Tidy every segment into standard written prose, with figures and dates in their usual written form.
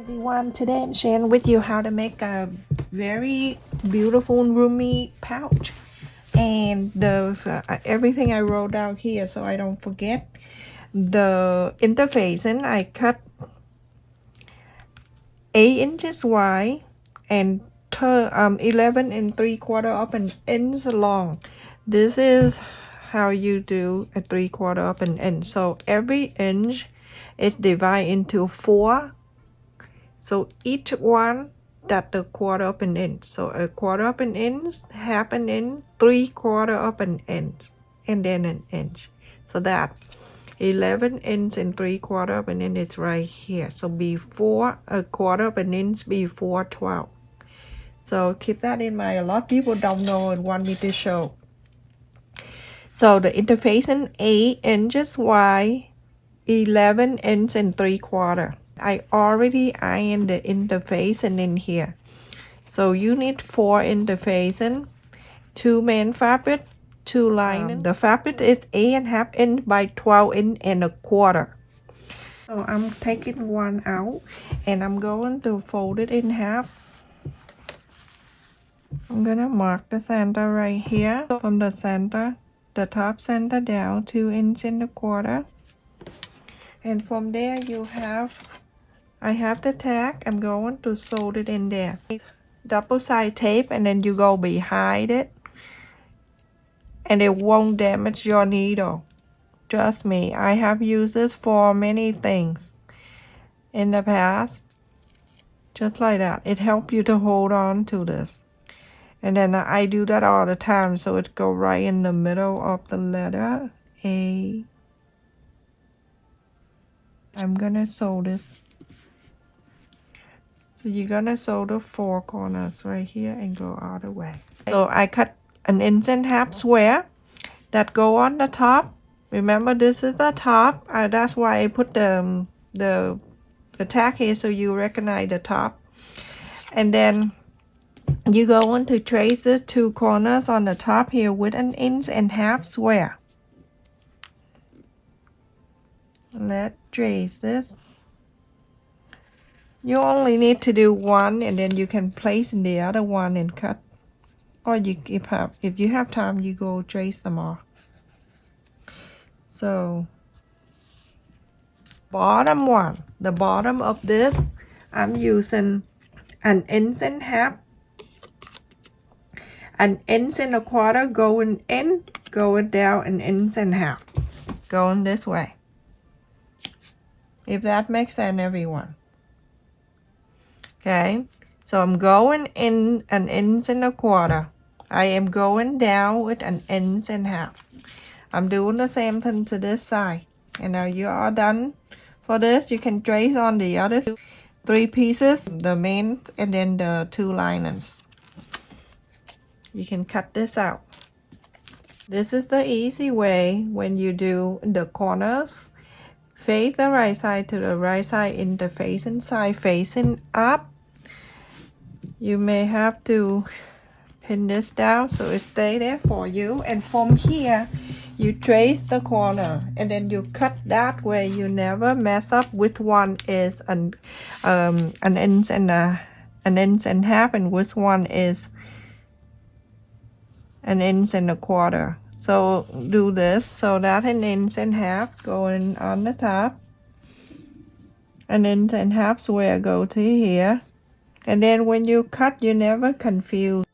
Everyone, today I'm sharing with you how to make a very beautiful roomy pouch, and everything I wrote down here so I don't forget. The interfacing I cut 8 inches wide and 11 and 3/4 of an inch long. This is how you do a 3/4 of an inch. So every inch it divided into 4. So each one that's a 1/4 of an inch. So a 1/4 of an inch, half an inch, 3/4 of an inch, and then an inch. So that 11 inch and 3/4 of an inch is right here. So before a 1/4 of an inch before 12. So keep that in mind. A lot of people don't know and want me to show. So the interfacing 8 inches wide, 11 inch and 3/4. I already ironed the interfacing in here. So you need 4 interfacing, 2 main fabric, 2 lining. The fabric is 8.5 inch by 12 inch and a 1/4. So I'm taking one out and I'm going to fold it in half. I'm gonna mark the center right here. From the center, the top center down 2 inch and a 1/4. And from there I have the tag. I'm going to sew it in there. Double side tape, and then you go behind it, and it won't damage your needle. Trust me, I have used this for many things in the past. Just like that. It helps you to hold on to this. And then I do that all the time, so it go right in the middle of the letter A. I'm gonna sew this. So you're gonna sew the 4 corners right here and go all the way. So I cut an 1.5 inch square that go on the top. Remember, this is the top. That's why I put the tag here so you recognize the top. And then you go on to trace the 2 corners on the top here with an 1.5 inch square. Let's trace this. You only need to do one, and then you can place in the other one and cut. Or if you have time, you go trace them all. So bottom one, the bottom of this, I'm using an 1.5 inch, an 1.25 inch going in, going down an 1.5 inch, going this way. If that makes sense, everyone. Okay, so I'm going in an 1.25 inch. I am going down with an 1.5 inch. I'm doing the same thing to this side. And now you are done for this. You can trace on the other 3 pieces, the main and then the 2 linings. You can cut this out. This is the easy way when you do the corners. Face the right side to the right side, interfacing side facing up. You may have to pin this down so it stay there for you. And from here, you trace the corner and then you cut that way. You never mess up. Which one is an 1.5 inch, and which one is an 1.25 inch. So do this. So that 1.5 inch going on the top, an 1.5 inch square go to here, and then when you cut, you never confuse.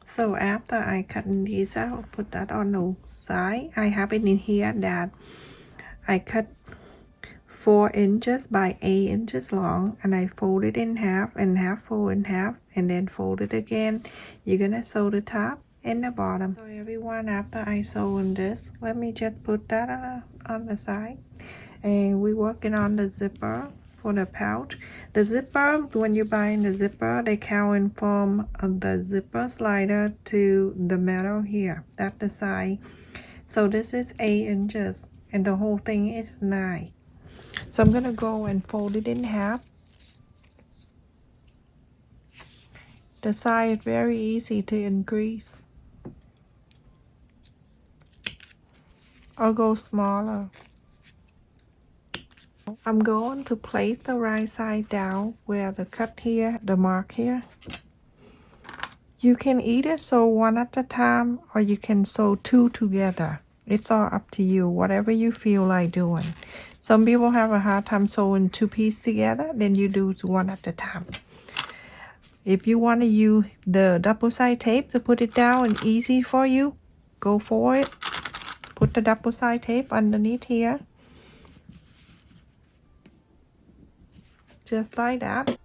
So after I cut these out, put that on the side. I have it in here that I cut 4 inches by 8 inches long, and I fold it in half and half, fold in half, and then fold it again. You're gonna sew the top and the bottom. So everyone, after I sew in this, let me just put that on the side, and we're working on the zipper for the pouch. The zipper, when you buy the zipper, they count from the zipper slider to the metal here. That's the size. So this is 8 inches and the whole thing is 9. So I'm gonna go and fold it in half. The size is very easy to increase or go smaller. I'm going to place the right side down where the cut here, the mark here. You can either sew one at a time or you can sew 2 together. It's all up to you, whatever you feel like doing. Some people have a hard time sewing 2 pieces together, then you do 1 at a time. If you want to use the double side tape to put it down and easy for you, go for it. Put the double side tape underneath here. Just like that.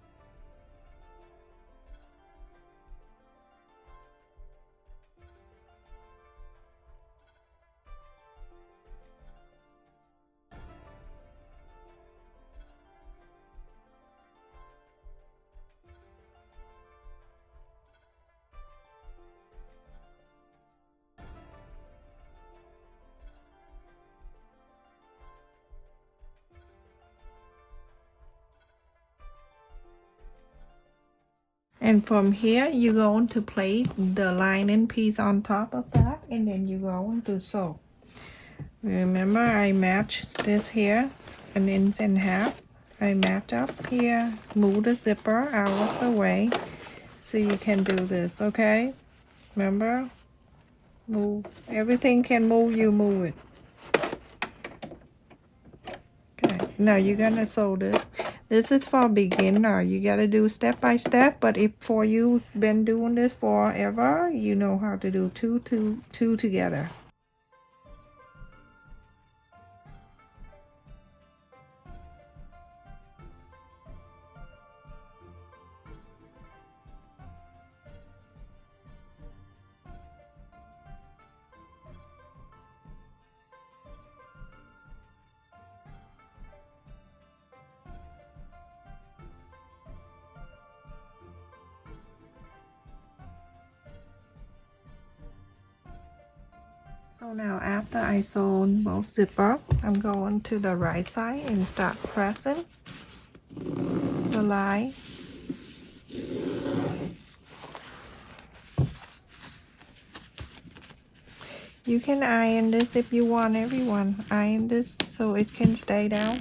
And from here, you're going to place the lining piece on top of that, and then you're going to sew. Remember, I matched this here, 1.5 inches. I match up here, move the zipper out of the way, so you can do this, okay? Remember, move, everything can move, you move it. Okay, now you're gonna sew this. This is for beginner. You gotta do step by step, but if for you been doing this forever, you know how to do two together. So now after I sewn both zipper, I'm going to the right side and start pressing the line. You can iron this if you want, everyone. Iron this so it can stay down.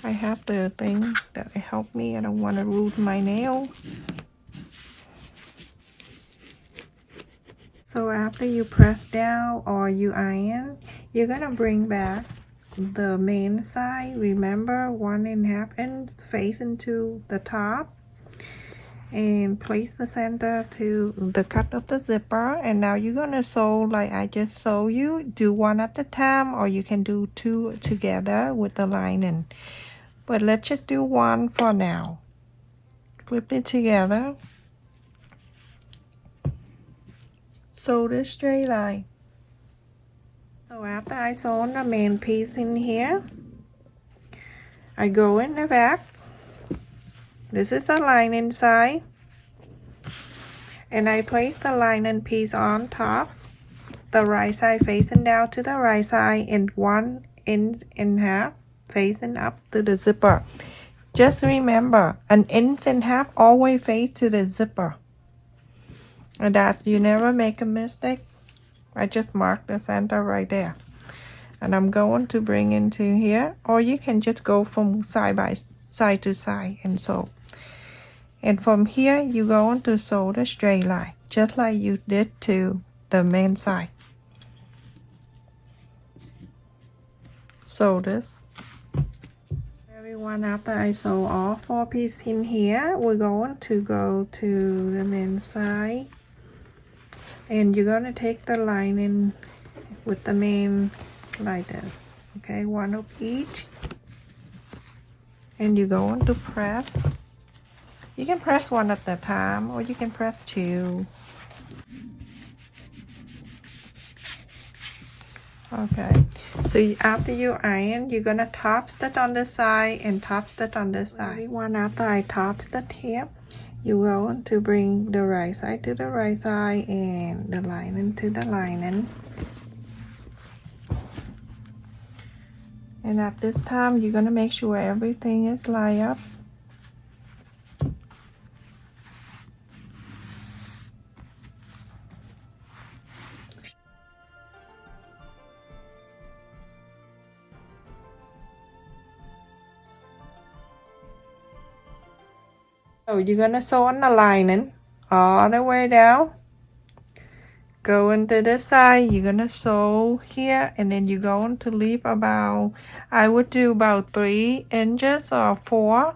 I have the thing that help me. I don't want to root my nail. So after you press down or you iron, you're gonna bring back the main side. Remember, 1.5 inch facing to the top, and place the center to the cut of the zipper. And now you're gonna sew like I just showed you. Do 1 at a time, or you can do 2 together with the lining. But let's just do 1 for now. Clip it together. Sew this straight line. So after I sew the main piece in here, I go in the back. This is the lining side, and I place the lining piece on top, the right side facing down to the right side, and 1.5 inches facing up to the zipper. Just remember, 1.5 inches always face to the zipper. And that you never make a mistake. I just marked the center right there. And I'm going to bring into here, or you can just go from side to side and sew. And from here, you're going to sew the straight line, just like you did to the main side. Sew this. Everyone, after I sew all 4 pieces in here, we're going to go to the main side. And you're gonna take the lining with the main like this, okay, 1 of each, and you're going to press. You can press 1 at a time, or you can press 2. Okay, so after you iron, you're gonna top stitch on this side and top stitch on this side. Everyone, after I top stitch here, you going to bring the right side to the right side and the lining to the lining. And at this time, you're gonna make sure everything is lined up. So you're gonna sew on the lining all the way down. Go into this side, you're gonna sew here, and then you're going to leave about, I would do about 3 inches or 4,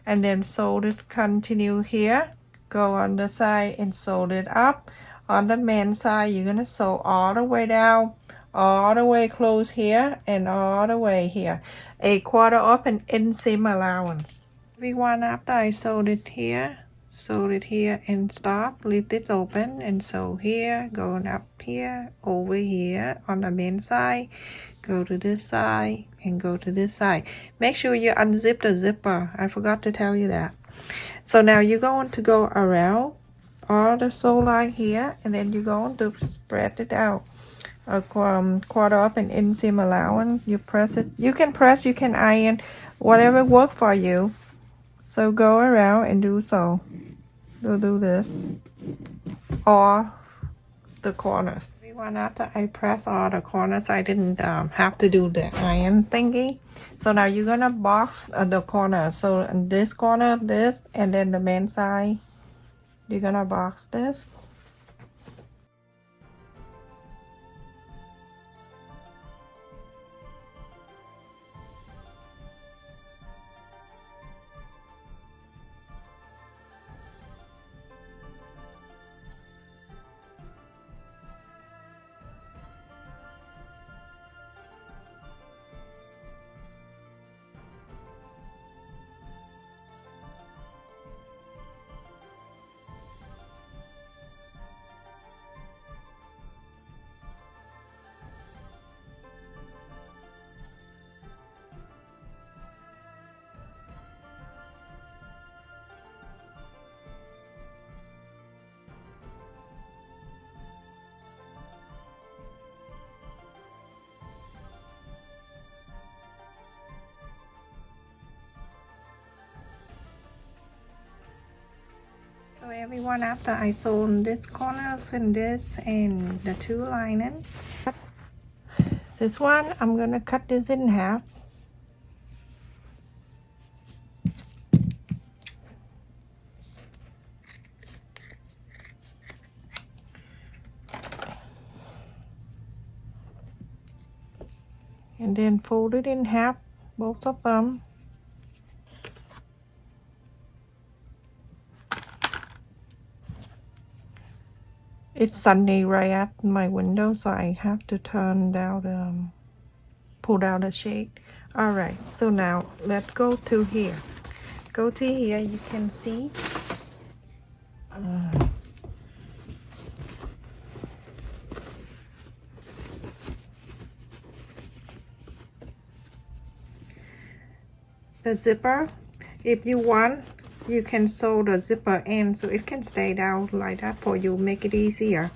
and then sew it, continue here, go on the side and sew it up. On the main side, you're gonna sew all the way down, all the way close here, and all the way here, a quarter up and inseam allowance. Everyone, after I sewed it here, sew it here and stop, leave this open and sew here, going up here, over here on the main side, go to this side and go to this side. Make sure you unzip the zipper, I forgot to tell you that. So now you're going to go around all the sew line here, and then you're going to spread it out a quarter up and inseam allowance. You press it, you can press, you can iron, whatever work for you. So go around and do so. Do this, or the corners. Everyone, after I press all the corners, I didn't have to do the iron thingy. So now you're gonna box the corner. So in this corner, this, and then the main side, you're gonna box this. So everyone, after I sewn this corners and this and the 2 lining, this one I'm gonna cut this in half. And then fold it in half, both of them. It's sunny right at my window, so I have to turn down pull down the shade. All right, so now let's go to here. Go to here, you can see the zipper. If you want, you can sew the zipper in so it can stay down like that for you, make it easier.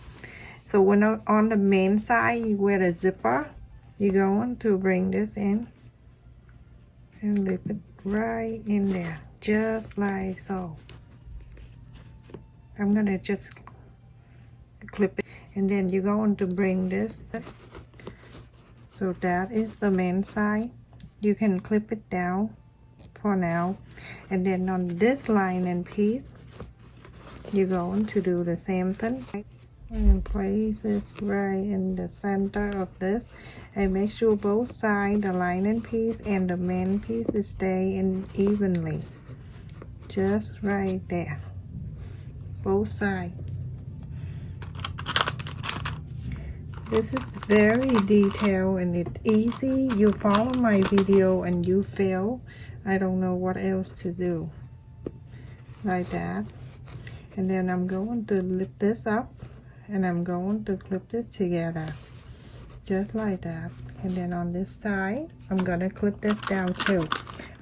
So when on the main side where the zipper, you're going to bring this in and leave it right in there, just like so. I'm gonna just clip it, and then you're going to bring this, so that is the main side. You can clip it down for now, and then on this lining piece you're going to do the same thing and place it right in the center of this, and make sure both sides, the lining piece and the main piece, stay in evenly, just right there, both sides. This is very detailed and it's easy. You follow my video and you fail, I don't know what else to do. Like that. And then I'm going to lift this up and I'm going to clip this together. just like that. And then on this side, I'm gonna clip this down too.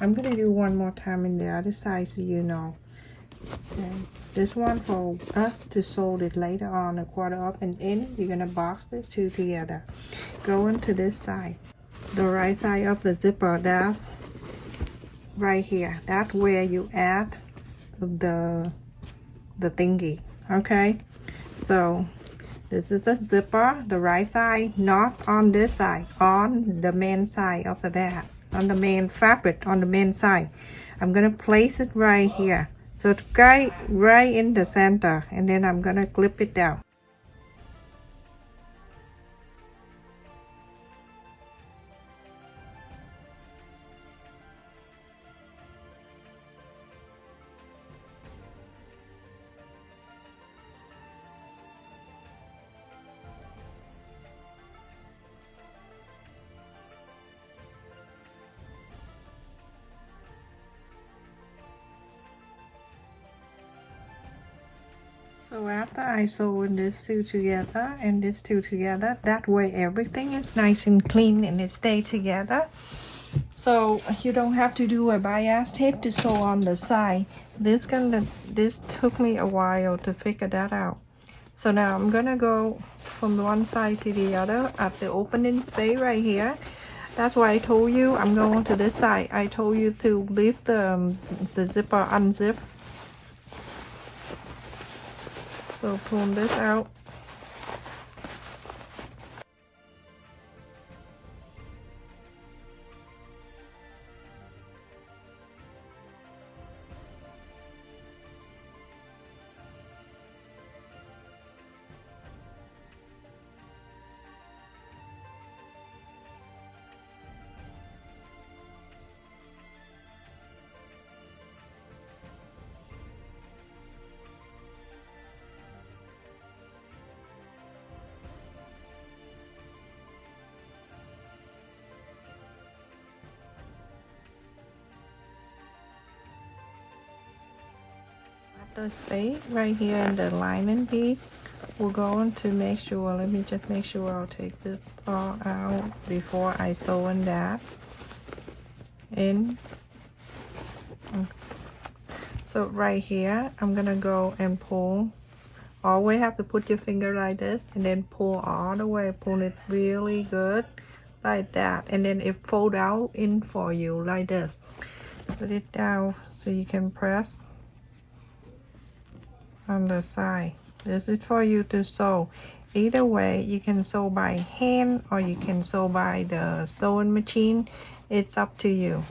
I'm gonna do one more time in the other side so you know. Okay. This one for us to sew it later on, a quarter up and in. You're gonna box these two together. Going to this side. The right side of the zipper, that's right here. That's where you add the thingy. Okay. So this is the zipper, the right side, not on this side, on the main side of the bag, on the main fabric, on the main side. I'm gonna place it right here. So it's right in the center, and then I'm gonna clip it down. So after I sew this two together and this two together, that way everything is nice and clean and it stays together. So you don't have to do a bias tape to sew on the side. This took me a while to figure that out. So now I'm gonna go from one side to the other at the opening space right here. That's why I told you I'm going to this side. I told you to leave the zipper unzipped. So pull this out. The space right here in the lining piece, we're going to make sure, let me just make sure I'll take this all out before I sew in that in. So right here, I'm gonna go and pull. Always have to put your finger like this and then pull all the way, pull it really good like that, and then it fold out in for you like this. Put it down so you can press on the side. This is for you to sew. Either way, you can sew by hand or you can sew by the sewing machine. It's up to you.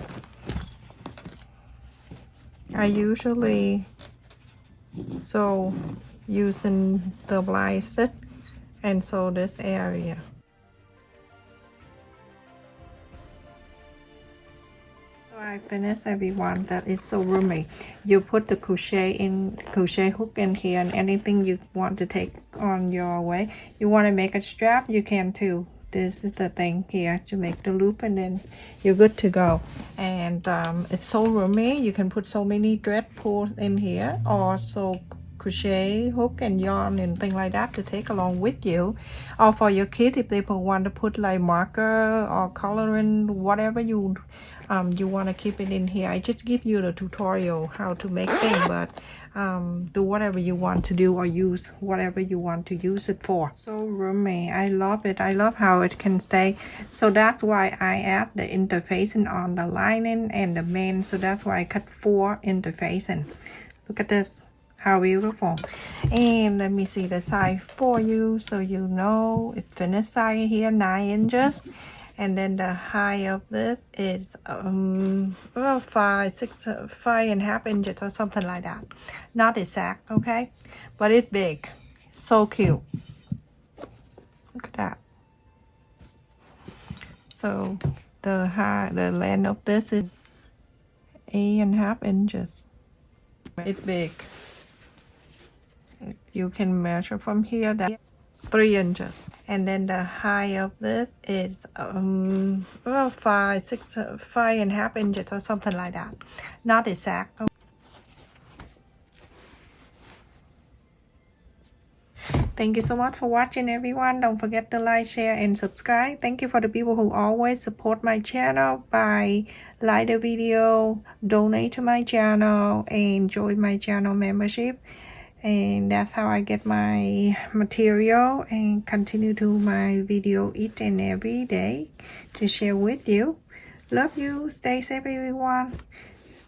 I usually sew using the bracelet and sew this area. I finished everyone. That is so roomy. You put the crochet hook in here, and anything you want to take on your way. You want to make a strap, you can too. This is the thing here to make the loop, and then you're good to go. And it's so roomy. You can put so many thread pulls in here, or so crochet hook and yarn and things like that to take along with you, or for your kid if they want to put like marker or coloring, whatever you want to keep it in here. I just give you the tutorial how to make things, but do whatever you want to do or use whatever you want to use it for. So roomy, I love it. I love how it can stay. So that's why I add the interfacing on the lining and the main. So that's why I cut 4 interfacing. Look at this. How beautiful. And let me see the size for you so you know it's finished size here, 9 inches. And then the height of this is about 5.5 inches or something like that. Not exact, okay? But it's big. So cute. Look at that. So the length of this is 8.5 inches. It's big. You can measure from here that 3 inches. And then the height of this is about 5.5 inches or something like that. Not exact. Thank you so much for watching, everyone. Don't forget to like, share, and subscribe. Thank you for the people who always support my channel by like the video, donate to my channel, and join my channel membership. And that's how I get my material and continue to my video each and every day to share with you. Love you. Stay safe, everyone.